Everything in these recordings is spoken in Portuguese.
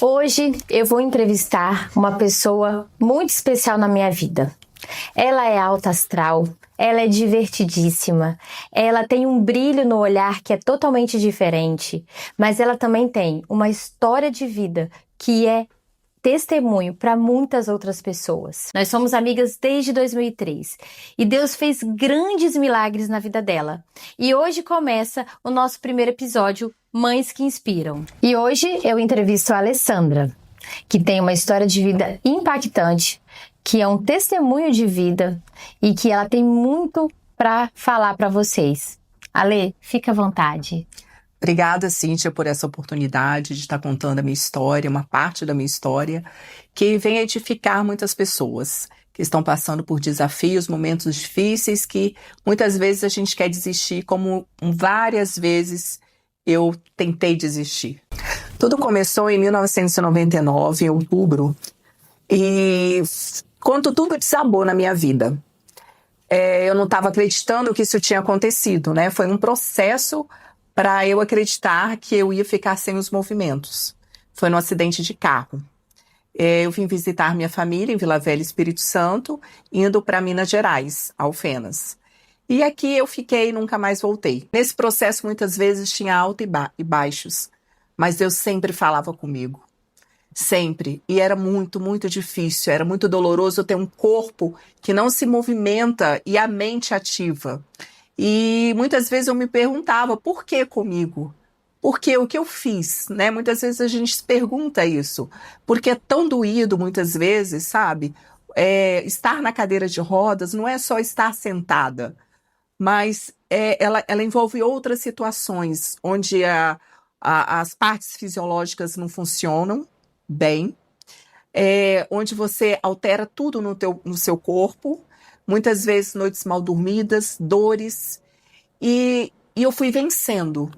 Hoje eu vou entrevistar uma pessoa muito especial na minha vida. Ela é alta astral, ela é divertidíssima, ela tem um brilho no olhar que é totalmente diferente, mas ela também tem uma história de vida que é testemunho para muitas outras pessoas. Nós somos amigas desde 2003 e Deus fez grandes milagres na vida dela. E hoje começa o nosso primeiro episódio, Mães que Inspiram. E hoje eu entrevisto a Alessandra, que tem uma história de vida impactante, que é um testemunho de vida e que ela tem muito para falar para vocês. Ale, fica à vontade. Obrigada, Cíntia, por essa oportunidade de estar contando a minha história, uma parte da minha história, que vem edificar muitas pessoas que estão passando por desafios, momentos difíceis, que muitas vezes a gente quer desistir, como várias vezes eu tentei desistir. Tudo começou em 1999, em outubro, e quando tudo desabou na minha vida. Eu não estava acreditando que isso tinha acontecido, né? Foi um processo para eu acreditar que eu ia ficar sem os movimentos. Foi num acidente de carro. Eu vim visitar minha família em Vila Velha, Espírito Santo, indo para Minas Gerais, Alfenas. E aqui eu fiquei e nunca mais voltei. Nesse processo, muitas vezes, tinha altos e baixos, mas Deus sempre falava comigo. Sempre. E era muito, muito difícil, era muito doloroso ter um corpo que não se movimenta e a mente ativa. E muitas vezes eu me perguntava, por que comigo? Por que o que eu fiz? Né? Muitas vezes a gente se pergunta isso. Porque é tão doído muitas vezes, sabe? Estar na cadeira de rodas não é só estar sentada, mas ela envolve outras situações, onde as partes fisiológicas não funcionam bem, onde você altera tudo no seu corpo, muitas vezes noites mal dormidas, dores, e eu fui vencendo,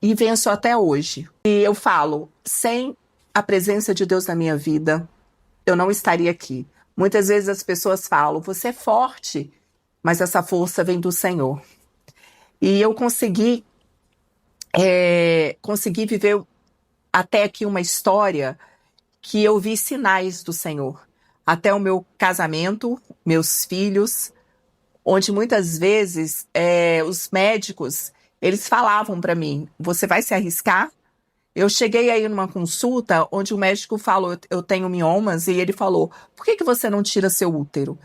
e venço até hoje. E eu falo, sem a presença de Deus na minha vida, eu não estaria aqui. Muitas vezes as pessoas falam, você é forte, mas essa força vem do Senhor. E eu consegui viver até aqui uma história que eu vi sinais do Senhor. Até o meu casamento, meus filhos, onde muitas vezes os médicos, eles falavam para mim, você vai se arriscar? Eu cheguei aí numa consulta onde o médico falou, eu tenho miomas, e ele falou, por que você não tira seu útero?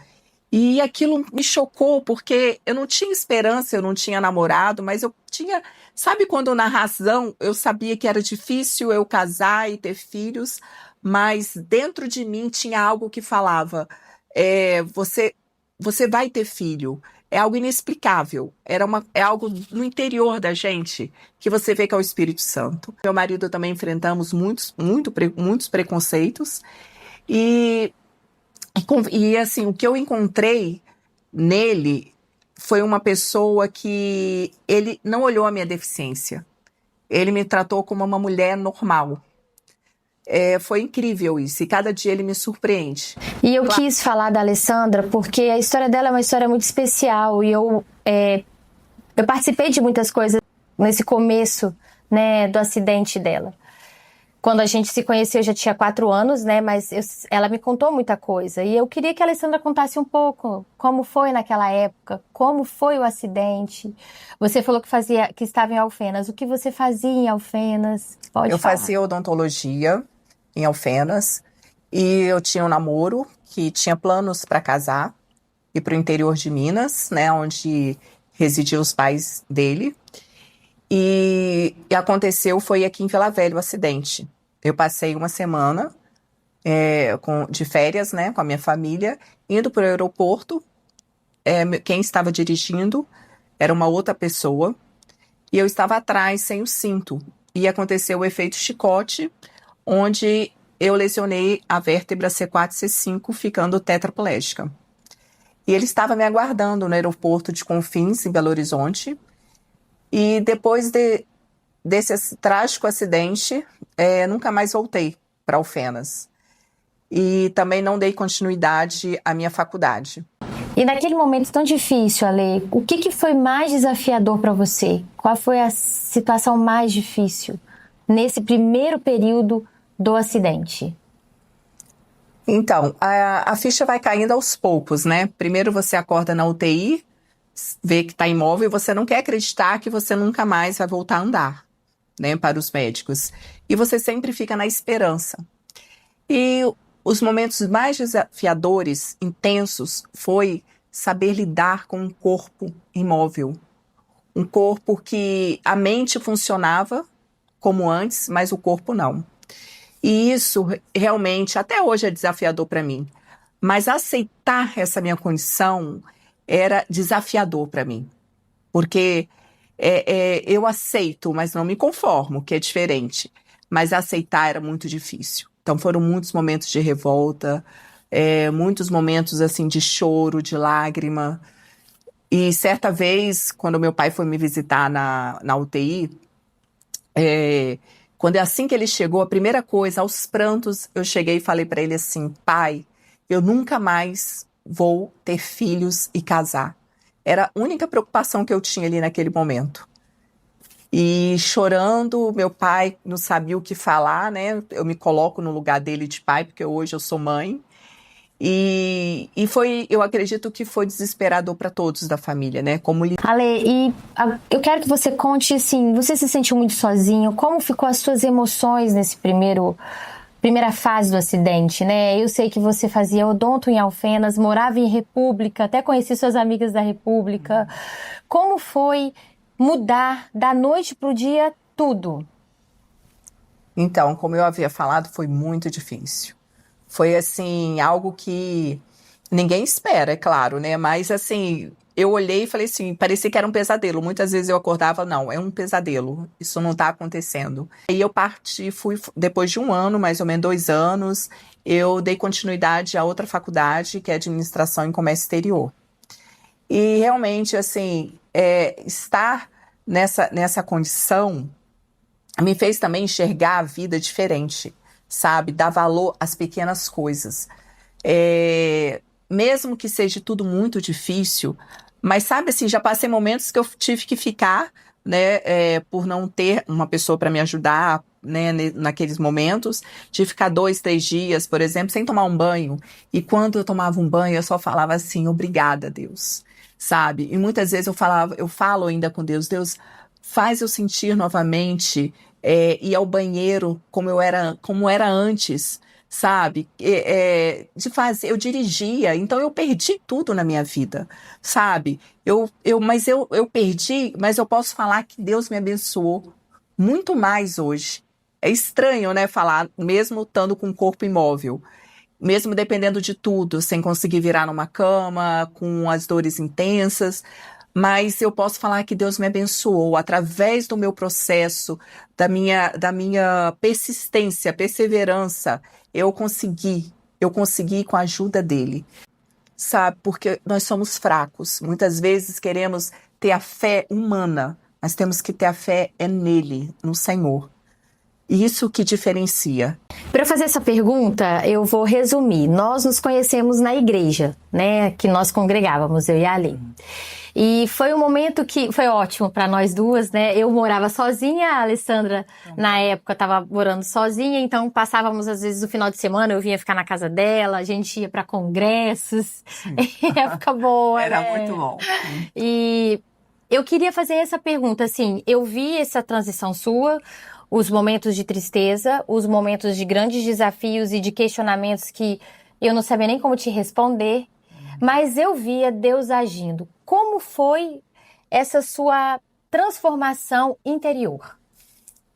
E aquilo me chocou, porque eu não tinha esperança, eu não tinha namorado, mas eu tinha... Sabe quando na razão eu sabia que era difícil eu casar e ter filhos, mas dentro de mim tinha algo que falava, você vai ter filho. É algo inexplicável. É algo no interior da gente que você vê que é o Espírito Santo. Meu marido também enfrentamos muitos preconceitos. E assim, o que eu encontrei nele foi uma pessoa que ele não olhou a minha deficiência. Ele me tratou como uma mulher normal. Foi incrível isso, e cada dia ele me surpreende. E eu quis falar da Alessandra porque a história dela é uma história muito especial, e eu participei de muitas coisas nesse começo, né, do acidente dela. Quando a gente se conheceu, eu já tinha 4 anos, né, mas ela me contou muita coisa, e eu queria que a Alessandra contasse um pouco como foi naquela época, como foi o acidente. Você falou que estava em Alfenas. O que você fazia em Alfenas? Eu fazia odontologia em Alfenas, e eu tinha um namoro que tinha planos para casar, e para o interior de Minas, né, onde residiam os pais dele. E aconteceu, foi aqui em Vila Velha o acidente. Eu passei uma semana de férias, né, com a minha família, indo para o aeroporto. Quem estava dirigindo era uma outra pessoa, e eu estava atrás, sem o cinto. E aconteceu o efeito chicote, onde eu lesionei a vértebra C4 e C5, ficando tetraplégica. E ele estava me aguardando no aeroporto de Confins, em Belo Horizonte. E depois desse trágico acidente, nunca mais voltei para Alfenas. E também não dei continuidade à minha faculdade. E naquele momento tão difícil, Ale, o que foi mais desafiador para você? Qual foi a situação mais difícil nesse primeiro período do acidente? Então, a ficha vai caindo aos poucos, né? Primeiro você acorda na UTI, vê que está imóvel e você não quer acreditar que você nunca mais vai voltar a andar, né? Para os médicos. E você sempre fica na esperança. E os momentos mais desafiadores, intensos, foi saber lidar com um corpo imóvel. Um corpo que a mente funcionava como antes, mas o corpo não. E isso realmente, até hoje, é desafiador para mim. Mas aceitar essa minha condição era desafiador para mim. Porque eu aceito, mas não me conformo, que é diferente. Mas aceitar era muito difícil. Então foram muitos momentos de revolta, muitos momentos assim de choro, de lágrima. E certa vez, quando meu pai foi me visitar na UTI, assim que ele chegou, a primeira coisa, aos prantos, eu cheguei e falei para ele assim: pai, eu nunca mais vou ter filhos e casar. Era a única preocupação que eu tinha ali naquele momento. E chorando, meu pai não sabia o que falar, né? Eu me coloco no lugar dele de pai, porque hoje eu sou mãe. E eu acredito que foi desesperador para todos da família, né? Ale, eu quero que você conte, assim, você se sentiu muito sozinho? Como ficou as suas emoções nesse primeira fase do acidente, né? Eu sei que você fazia odonto em Alfenas, morava em República, até conheci suas amigas da República. Como foi mudar da noite pro dia tudo? Então, como eu havia falado, foi muito difícil. Foi, assim, algo que ninguém espera, é claro, né? Mas, assim, eu olhei e falei assim, parecia que era um pesadelo. Muitas vezes eu acordava, não, é um pesadelo, isso não tá acontecendo. Aí eu parti, depois de 1 ano, mais ou menos 2 anos, eu dei continuidade a outra faculdade, que é Administração em Comércio Exterior. E, realmente, assim, estar nessa condição me fez também enxergar a vida diferente, sabe? Dar valor às pequenas coisas. Mesmo que seja tudo muito difícil, mas sabe assim, já passei momentos que eu tive que ficar, né, por não ter uma pessoa para me ajudar, né, naqueles momentos, de ficar 2, 3 dias, por exemplo, sem tomar um banho. E quando eu tomava um banho, eu só falava assim, obrigada, Deus, sabe? E muitas vezes eu falo ainda com Deus, Deus, faz eu sentir novamente ir ao banheiro como era antes, sabe? Eu dirigia, então eu perdi tudo na minha vida, sabe? Mas eu perdi, mas eu posso falar que Deus me abençoou muito mais hoje. É estranho, né, falar, mesmo estando com o corpo imóvel, mesmo dependendo de tudo, sem conseguir virar numa cama, com as dores intensas, mas eu posso falar que Deus me abençoou através do meu processo, da minha persistência, perseverança. Eu consegui com a ajuda dele, sabe? Porque nós somos fracos. Muitas vezes queremos ter a fé humana, mas temos que ter a fé nele, no Senhor. E isso que diferencia. Para fazer essa pergunta, eu vou resumir. Nós nos conhecemos na igreja, né? Que nós congregávamos, eu e a Ale. E foi um momento que foi ótimo para nós duas, né? Eu morava sozinha, a Alessandra, na época, estava morando sozinha, então passávamos, às vezes, o final de semana, eu vinha ficar na casa dela, a gente ia para congressos. Época boa, Era né? muito bom. E eu queria fazer essa pergunta, assim, eu vi essa transição sua, os momentos de tristeza, os momentos de grandes desafios e de questionamentos que eu não sabia nem como te responder, mas eu via Deus agindo. Como foi essa sua transformação interior?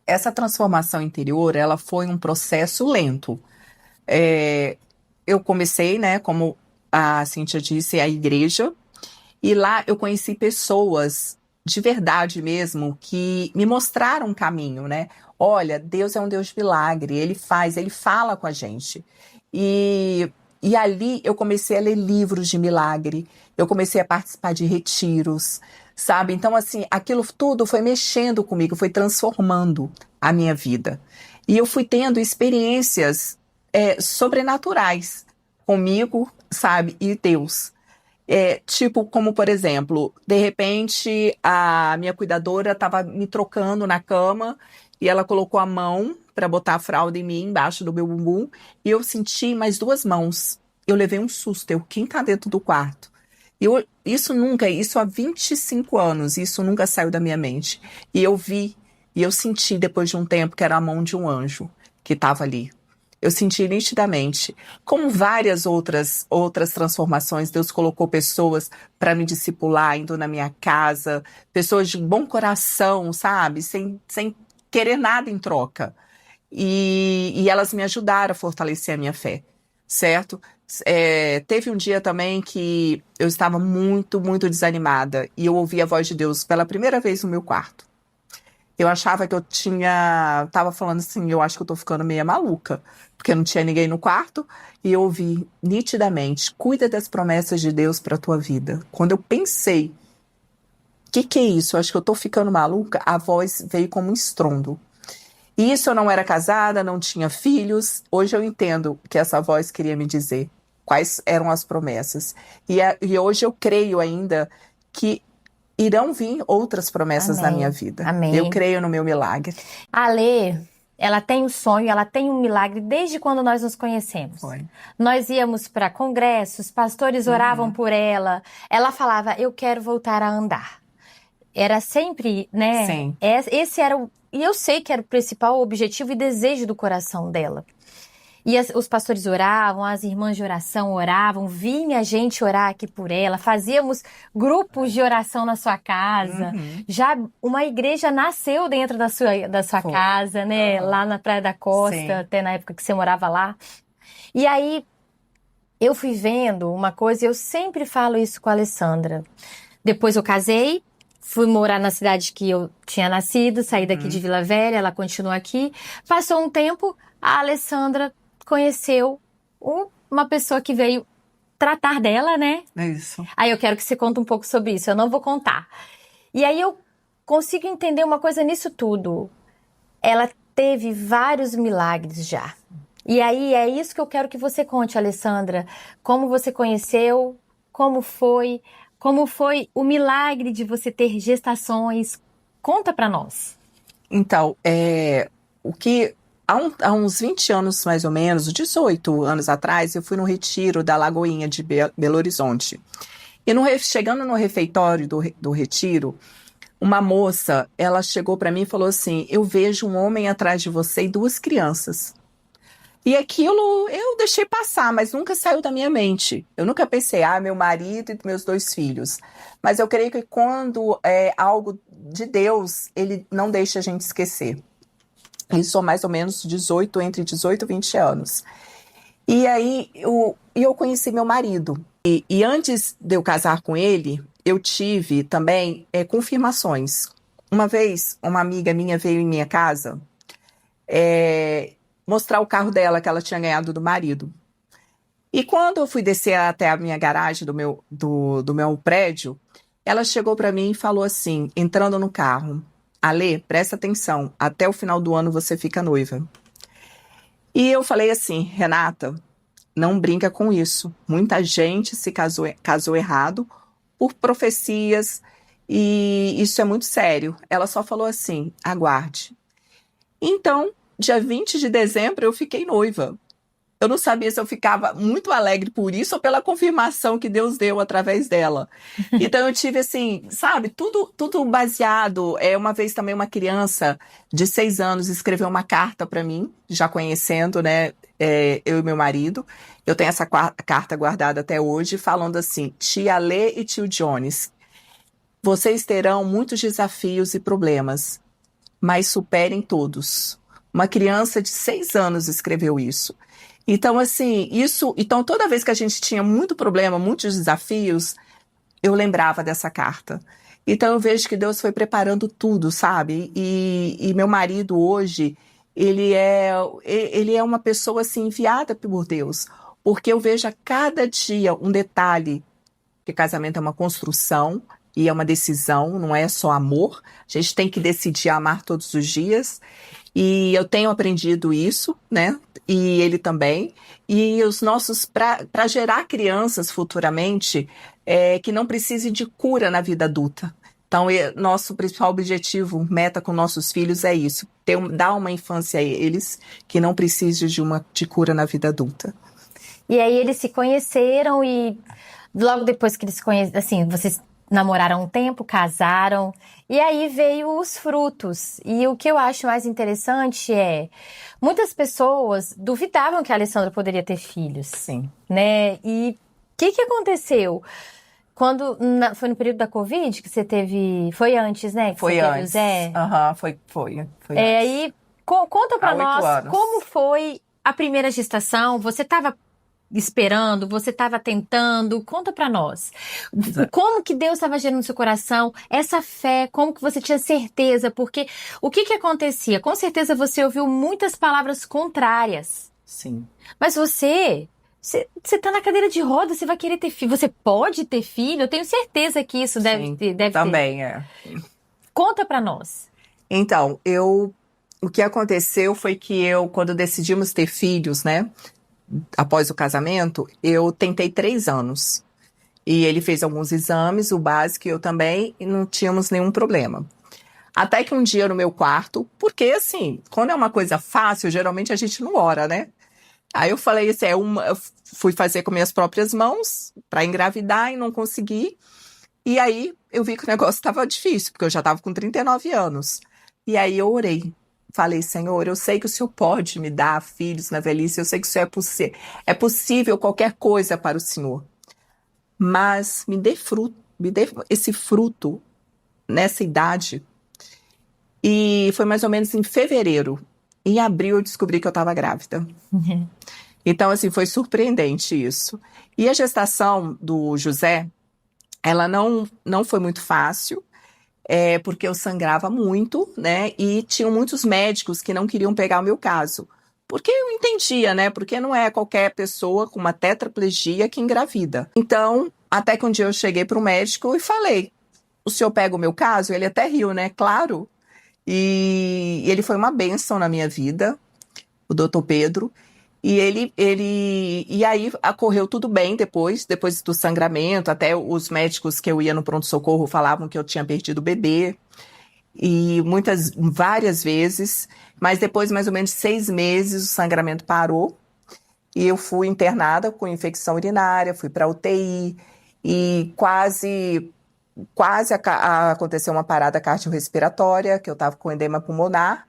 Essa transformação interior, ela foi um processo lento. Eu comecei, né, como a Cíntia disse, a igreja, e lá eu conheci pessoas de verdade mesmo que me mostraram um caminho, né? Olha, Deus é um Deus de milagre, Ele fala com a gente. E ali eu comecei a ler livros de milagre, eu comecei a participar de retiros, sabe? Então, assim, aquilo tudo foi mexendo comigo, foi transformando a minha vida. E eu fui tendo experiências sobrenaturais comigo, sabe? E Deus. Tipo, como por exemplo, de repente a minha cuidadora estava me trocando na cama e ela colocou a mão para botar a fralda em mim, embaixo do meu bumbum, e eu senti mais duas mãos. Eu levei um susto, quem tá dentro do quarto? Isso há 25 anos, isso nunca saiu da minha mente. E eu vi, e eu senti depois de um tempo que era a mão de um anjo que estava ali. Eu senti nitidamente. Como várias outras transformações, Deus colocou pessoas para me discipular, indo na minha casa, pessoas de bom coração, sabe? Sem querer nada em troca. E elas me ajudaram a fortalecer a minha fé, certo? Teve um dia também que eu estava muito, muito desanimada e eu ouvi a voz de Deus pela primeira vez no meu quarto. Eu achava que tava falando assim, eu acho que eu tô ficando meio maluca, porque não tinha ninguém no quarto, e eu ouvi nitidamente, cuida das promessas de Deus para tua vida. Quando eu pensei, que é isso? Eu acho que eu tô ficando maluca, a voz veio como um estrondo. E isso eu não era casada, não tinha filhos, hoje eu entendo que essa voz queria me dizer quais eram as promessas. E hoje eu creio ainda que irão vir outras promessas na minha vida. Amém. Eu creio no meu milagre. A Lê, ela tem um sonho, ela tem um milagre desde quando nós nos conhecemos. Foi. Nós íamos para congressos, pastores oravam por ela. Ela falava, eu quero voltar a andar. Era sempre, né? Sim. Esse era e eu sei que era o principal objetivo e desejo do coração dela. E os pastores oravam, as irmãs de oração oravam, vinha a gente orar aqui por ela, fazíamos grupos de oração na sua casa. Já uma igreja nasceu dentro da sua casa, né? Lá na Praia da Costa, Sim. até na época que você morava lá. E aí, eu fui vendo uma coisa, e eu sempre falo isso com a Alessandra. Depois eu casei, fui morar na cidade que eu tinha nascido, saí daqui de Vila Velha, ela continua aqui. Passou um tempo, a Alessandra conheceu uma pessoa que veio tratar dela, né? É isso. Aí eu quero que você conte um pouco sobre isso, eu não vou contar. E aí eu consigo entender uma coisa nisso tudo. Ela teve vários milagres já. E aí é isso que eu quero que você conte, Alessandra. Como você conheceu, como foi o milagre de você ter gestações. Conta pra nós. Então, há uns 20 anos, mais ou menos, 18 anos atrás, eu fui no retiro da Lagoinha de Belo Horizonte. E chegando no refeitório do retiro, uma moça, ela chegou para mim e falou assim, eu vejo um homem atrás de você e duas crianças. E aquilo eu deixei passar, mas nunca saiu da minha mente. Eu nunca pensei, meu marido e meus dois filhos. Mas eu creio que quando é algo de Deus, ele não deixa a gente esquecer. Isso há mais ou menos entre 18 e 20 anos. E aí eu conheci meu marido. E antes de eu casar com ele, eu tive também confirmações. Uma vez, uma amiga minha veio em minha casa mostrar o carro dela que ela tinha ganhado do marido. E quando eu fui descer até a minha garagem do meu prédio, ela chegou para mim e falou assim, entrando no carro, Alê, presta atenção, até o final do ano você fica noiva. E eu falei assim, Renata, não brinca com isso. Muita gente se casou errado por profecias e isso é muito sério. Ela só falou assim, aguarde. Então, dia 20 de dezembro eu fiquei noiva. Eu não sabia se eu ficava muito alegre por isso ou pela confirmação que Deus deu através dela. Então eu tive assim, sabe, tudo baseado. Uma vez também uma criança de 6 anos escreveu uma carta para mim, já conhecendo, né, eu e meu marido. Eu tenho essa carta guardada até hoje, falando assim, tia Lê e tio Jones, vocês terão muitos desafios e problemas, mas superem todos. Uma criança de 6 anos escreveu isso. Então, assim, então toda vez que a gente tinha muito problema, muitos desafios, eu lembrava dessa carta. Então eu vejo que Deus foi preparando tudo, sabe? E meu marido hoje, ele é uma pessoa assim enviada por Deus, porque eu vejo a cada dia um detalhe, que casamento é uma construção e é uma decisão, não é só amor. A gente tem que decidir amar todos os dias. E eu tenho aprendido isso, né? E ele também. E os nossos, para gerar crianças futuramente, que não precise de cura na vida adulta. Então, nosso principal objetivo, meta com nossos filhos é isso, dar uma infância a eles que não precise de cura na vida adulta. E aí eles se conheceram e logo depois que eles se conheceram, assim, vocês namoraram um tempo, casaram, e aí veio os frutos. E o que eu acho mais interessante é, muitas pessoas duvidavam que a Alessandra poderia ter filhos. Sim. Né? E o que aconteceu? Quando foi no período da Covid que você teve... Foi antes, né? Que foi você antes. Teve o Zé? Aham, foi antes. Aí, conta pra nós 8 anos. como foi a primeira gestação. Você estava esperando? Você estava tentando? Conta pra nós. Como que Deus estava gerando no seu coração? Essa fé, como que você tinha certeza? Porque o que acontecia? Com certeza você ouviu muitas palavras contrárias. Sim. Mas você tá na cadeira de roda, você vai querer ter filho. Você pode ter filho? Eu tenho certeza que isso deve ter. Também Conta pra nós. Então, o que aconteceu foi que quando decidimos ter filhos, né, após o casamento, eu tentei 3 anos. E ele fez alguns exames, o básico e eu também, e não tínhamos nenhum problema. Até que um dia no meu quarto, porque assim, quando é uma coisa fácil, geralmente a gente não ora, né? Aí eu falei assim, eu fui fazer com minhas próprias mãos para engravidar e não consegui. E aí eu vi que o negócio estava difícil, porque eu já estava com 39 anos. E aí eu orei. Falei, Senhor, eu sei que o Senhor pode me dar filhos na velhice, eu sei que isso é possível qualquer coisa para o Senhor. Mas me dê esse fruto nessa idade. E foi mais ou menos em fevereiro. Em abril eu descobri que eu estava grávida. Uhum. Então, assim, foi surpreendente isso. E a gestação do José, ela não foi muito fácil, porque eu sangrava muito, né? E tinham muitos médicos que não queriam pegar o meu caso. Porque eu entendia, né? Porque não é qualquer pessoa com uma tetraplegia que engravida. Então, até que um dia eu cheguei para o médico e falei, o senhor pega o meu caso? Ele até riu, né? Claro. E ele foi uma bênção na minha vida, o doutor Pedro. E aí correu tudo bem depois do sangramento. Até os médicos que eu ia no pronto-socorro falavam que eu tinha perdido o bebê. E várias vezes. Mas depois de mais ou menos 6 meses, o sangramento parou. E eu fui internada com infecção urinária, fui para UTI. E quase aconteceu uma parada cardiorrespiratória, que eu estava com edema pulmonar.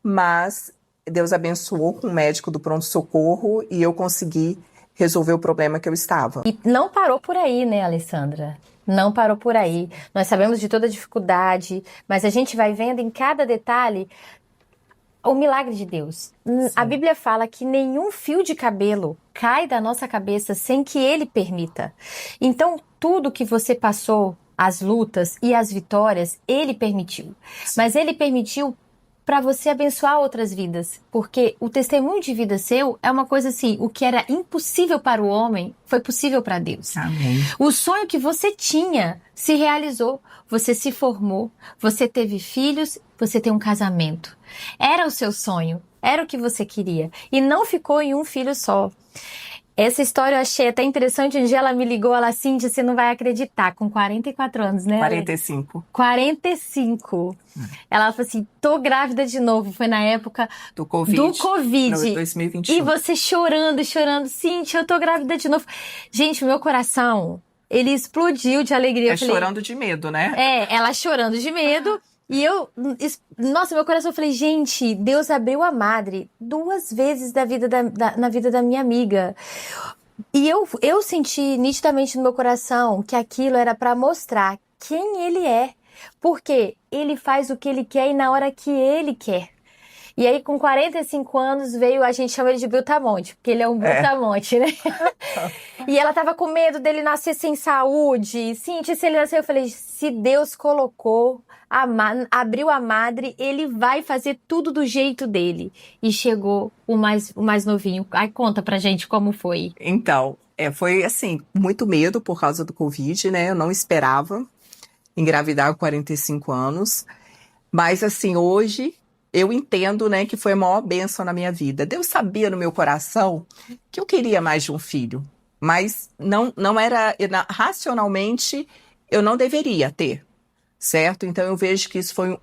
Mas Deus abençoou com o médico do pronto-socorro e eu consegui resolver o problema que eu estava. E não parou por aí, né, Alessandra? Não parou por aí. Nós sabemos de toda a dificuldade, mas a gente vai vendo em cada detalhe o milagre de Deus. Sim. A Bíblia fala que nenhum fio de cabelo cai da nossa cabeça sem que Ele permita. Então, tudo que você passou, as lutas e as vitórias, Ele permitiu. Sim. Mas Ele permitiu para você abençoar outras vidas, porque o testemunho de vida seu é uma coisa assim, o que era impossível para o homem foi possível para Deus. Amém. O sonho que você tinha se realizou, você se formou, você teve filhos, você tem um casamento. Era o seu sonho, era o que você queria e não ficou em um filho só. Essa história eu achei até interessante. Um dia ela me ligou, Cíntia, você não vai acreditar, com 44 anos, né? 45. 45. Ela falou assim, tô grávida de novo. Foi na época do Covid. No 2021. E você chorando, Cíntia, eu tô grávida de novo. Gente, meu coração, ele explodiu de alegria. Eu falei, chorando de medo, né? Ela chorando de medo. E nossa, meu coração, eu falei, gente, Deus abriu a madre 2 vezes na vida da minha amiga. E eu senti nitidamente no meu coração que aquilo era para mostrar quem ele é. Porque ele faz o que ele quer e na hora que ele quer. E aí, com 45 anos, a gente chama ele de Brutamonte, porque ele é um Brutamonte, né? E ela tava com medo dele nascer sem saúde. Cíntia, se ele nasceu, eu falei, se Deus colocou, abriu a madre, ele vai fazer tudo do jeito dele. E chegou o mais novinho. Aí conta pra gente como foi. Então, foi assim, muito medo por causa do Covid, né? Eu não esperava engravidar com 45 anos. Mas assim, hoje eu entendo, né, que foi a maior bênção na minha vida. Deus sabia no meu coração que eu queria mais de um filho. Mas não era, racionalmente, eu não deveria ter, certo? Então eu vejo que isso foi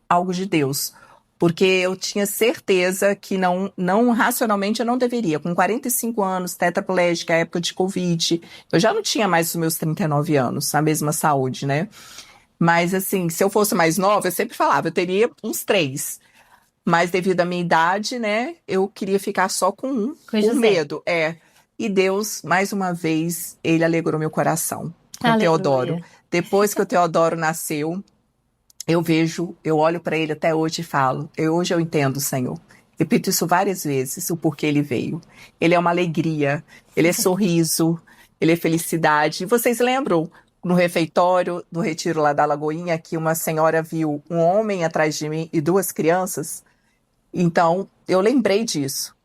algo de Deus, porque eu tinha certeza que não racionalmente eu não deveria. Com 45 anos, tetraplégica, época de Covid, eu já não tinha mais os meus 39 anos, a mesma saúde, né? Mas assim, se eu fosse mais nova, eu sempre falava, eu teria uns 3. Mas devido à minha idade, né, eu queria ficar só com um, por medo. E Deus, mais uma vez, ele alegrou meu coração com o Teodoro. Depois que o Teodoro nasceu, eu olho para ele até hoje e falo, hoje eu entendo, Senhor. Repito isso várias vezes, o porquê ele veio. Ele é uma alegria, ele é sorriso, ele é felicidade. E vocês lembram, no refeitório do retiro lá da Lagoinha, que uma senhora viu um homem atrás de mim e 2 crianças? Então, eu lembrei disso.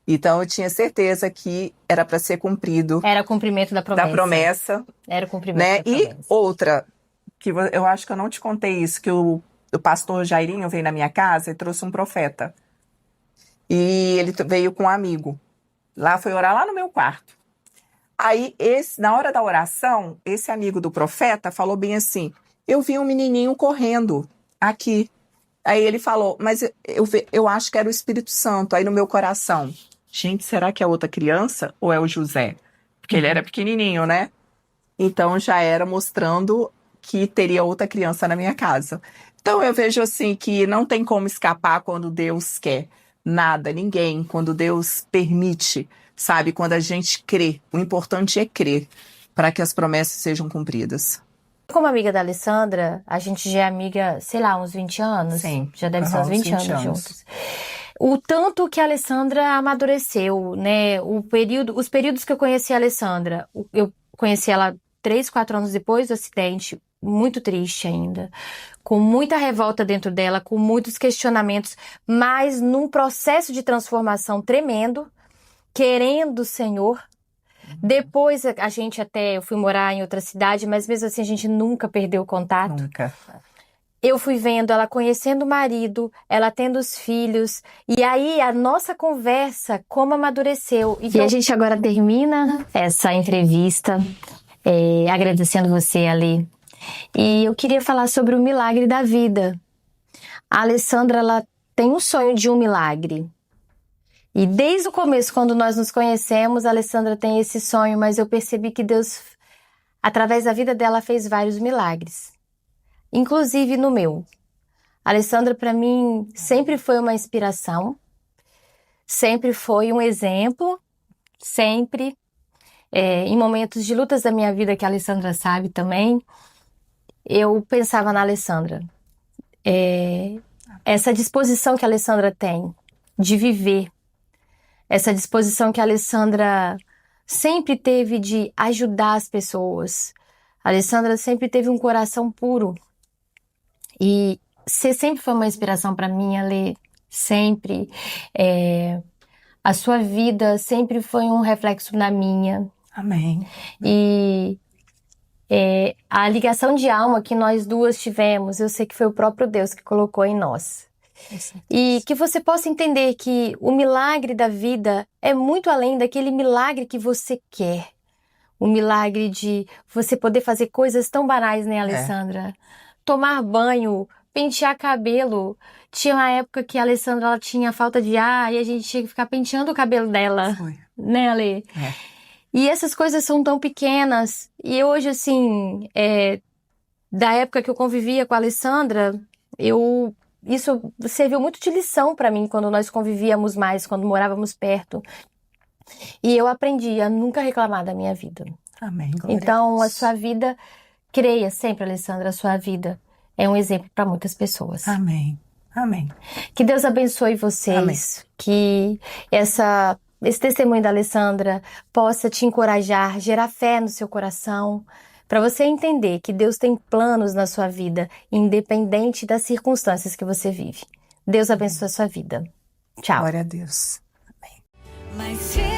Então, eu tinha certeza que era para ser cumprido. Era o cumprimento da promessa. Da promessa. Era o cumprimento né? da promessa. E outra, que eu acho que eu não te contei isso, que o pastor Jairinho veio na minha casa e trouxe um profeta. E ele veio com um amigo. Foi orar lá no meu quarto. Aí, na hora da oração, esse amigo do profeta falou bem assim, eu vi um menininho correndo aqui. Aí ele falou, mas eu acho que era o Espírito Santo. Aí no meu coração, gente, será que é outra criança ou é o José? Porque ele era pequenininho, né? Então já era mostrando que teria outra criança na minha casa. Então eu vejo assim que não tem como escapar quando Deus quer. Nada, ninguém. Quando Deus permite, sabe? Quando a gente crê. O importante é crer para que as promessas sejam cumpridas. Como amiga da Alessandra, a gente já é amiga, sei lá, uns 20 anos. Sim. Já deve ser uns 20 anos juntos. O tanto que a Alessandra amadureceu, né? Os períodos que eu conheci a Alessandra, eu conheci ela 3, 4 anos depois do acidente, muito triste ainda, com muita revolta dentro dela, com muitos questionamentos, mas num processo de transformação tremendo, querendo o Senhor. Depois eu fui morar em outra cidade, mas mesmo assim a gente nunca perdeu o contato. Nunca. Eu fui vendo ela conhecendo o marido, ela tendo os filhos, e aí a nossa conversa, como amadureceu. E a gente agora termina essa entrevista, agradecendo você, Ale. E eu queria falar sobre o milagre da vida. A Alessandra, ela tem um sonho de um milagre. E desde o começo, quando nós nos conhecemos, a Alessandra tem esse sonho, mas eu percebi que Deus, através da vida dela, fez vários milagres. Inclusive no meu. A Alessandra, para mim, sempre foi uma inspiração, sempre foi um exemplo, sempre. Em momentos de lutas da minha vida, que a Alessandra sabe também, eu pensava na Alessandra. Essa disposição que a Alessandra tem de viver, essa disposição que a Alessandra sempre teve de ajudar as pessoas. A Alessandra sempre teve um coração puro. E você sempre foi uma inspiração para mim, Ale. Sempre. A sua vida sempre foi um reflexo na minha. Amém. E a ligação de alma que nós duas tivemos, eu sei que foi o próprio Deus que colocou em nós. E que você possa entender que o milagre da vida é muito além daquele milagre que você quer. O milagre de você poder fazer coisas tão banais, né, Alessandra? Tomar banho, pentear cabelo. Tinha uma época que a Alessandra ela tinha falta de ar e a gente tinha que ficar penteando o cabelo dela. Foi. Né, Ale? E essas coisas são tão pequenas. E hoje, assim, da época que eu convivia com a Alessandra, isso serviu muito de lição para mim quando nós convivíamos mais, quando morávamos perto. E eu aprendi a nunca reclamar da minha vida. Amém. Então, a sua vida, creia sempre, Alessandra, a sua vida é um exemplo para muitas pessoas. Amém. Amém. Que Deus abençoe vocês. Amém. Que esse testemunho da Alessandra possa te encorajar, gerar fé no seu coração, para você entender que Deus tem planos na sua vida, independente das circunstâncias que você vive. Deus abençoe a sua vida. Tchau. Glória a Deus. Amém.